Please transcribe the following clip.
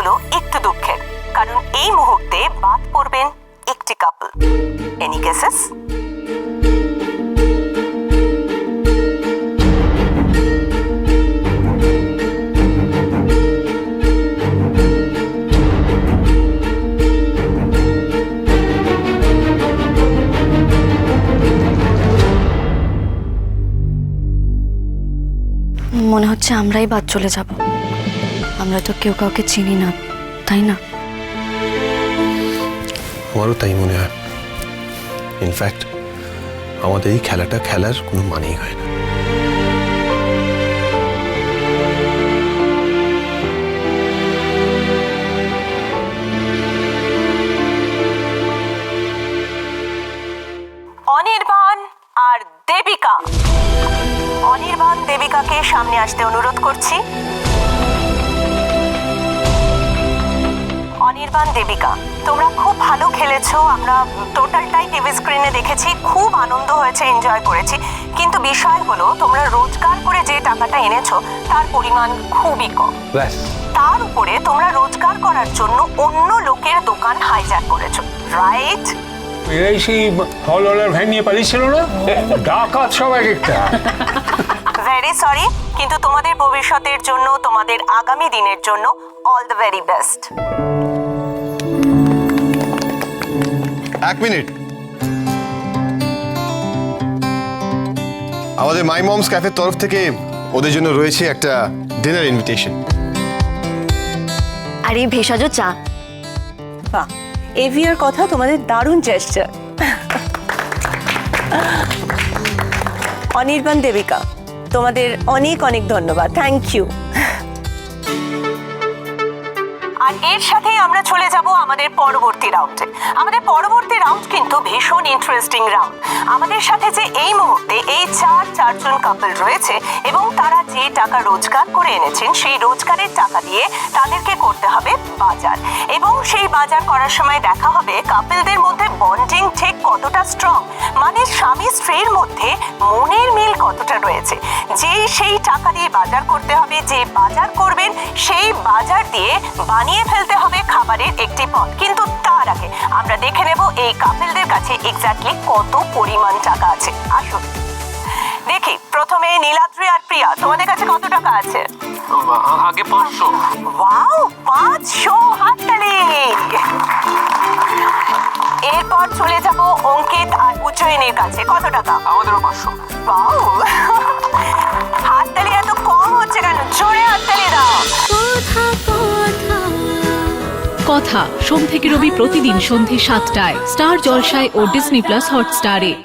হলো একটু দুঃখের, কারণ এই মুহূর্তে বাদ পড়বেন একটি কাপল। Any guesses? মনে হচ্ছে আমরাই বাদ চলে যাব। আমরা তো কেউ কাউকে চিনি না, তাই না? আমারও তাই মনে হয়। ইনফ্যাক্ট আমাদের এই খেলাটা খেলার কোনো মানেই হয় না। অনির্বাণ আর দেবিকা, অনির্বাণ দেবিকাকে সামনে আসতে অনুরোধ করছি। অনির্বাণ, দেবিকা, তোমরা খুব ভালো খেলেছো। আমরা টোটালটাই টিভি স্ক্রিনে দেখেছি, খুব আনন্দ হয়েছে, এনজয় করেছি। কিন্তু বিষয় হলো, তোমরা রোজগার করে যে টাকাটা এনেছো তার পরিমাণ খুবই কম। তার উপরে তোমরা রোজগার করার জন্য অন্য লোকের দোকান হাইজ্যাক করেছো, রাইট? এরাই সেই হলওয়ালার ভ্যান নিয়ে পালিয়েছিল না? ডাকাত সব এক একটা। ভেরি সরি, কিন্তু তোমাদের ভবিষ্যতের জন্য, তোমাদের আগামী দিনের জন্য অল দ্য ভেরি বেস্ট। এক মিনিট, আমাদের মাই মমস ক্যাফের তরফ থেকে ওদের জন্য রয়েছে একটা ডিনার ইনভিটেশন। আর এই ভেষজ চা। বাহ, এভিয়ার কথা তোমাদের দারুণ জেস্টার। অনির্বাণ, দেবিকা, তোমাদের অনেক অনেক ধন্যবাদ, থ্যাংক ইউ। আর এর সাথেই আমরা চলে যাব আমাদের পরবর্তী রাউন্ডে। আমাদের পরবর্তী রাউন্ড কিন্তু ভীষণ ইন্টারেস্টিং রাউন্ড। আমাদের সাথে যে এই মুহূর্তে এই চারজন কাপল রয়েছে এবং তারা যে টাকা রোজগার করে এনেছেন, সেই রোজগারের টাকা দিয়ে তাদেরকে করতে হবে বাজার। এবং সেই বাজার করার সময় দেখা হবে কাপলদের মধ্যে বন্ডিং ঠিক কতটা স্ট্রং, মানে স্বামী স্ত্রীর মধ্যে মনের মিল কতটা রয়েছে। যেই সেই টাকা দিয়ে বাজার করতে হবে, যে বাজার করবেন সেই বাজার দিয়ে বানিয়ে ফেলতে হবে খাবারের একটি পদ। কিন্তু তার আগে আমরা দেখে নেব এই কাপলদের কাছে এক্স্যাক্টলি কত পরিমাণ টাকা আছে। আসুন দেখি, প্রথমে নীলাদ্রি আর প্রিয়া, তোমাদের কাছে কত টাকা আছে? আগে 500। ওয়াও, 500! হাততালি। এরপর চলে যাব অঙ্কিত আর উজ্জয়িনীর কাছে, কত টাকা? আমাদেরও 500। ওয়াও, হাততালি এত কম হচ্ছে কেন? জোরে হাততালি দাও। কথা সোম থেকে রবি প্রতিদিন সন্ধে 7টায় স্টার জলসায় ও ডিজনি প্লাস হটস্টারে।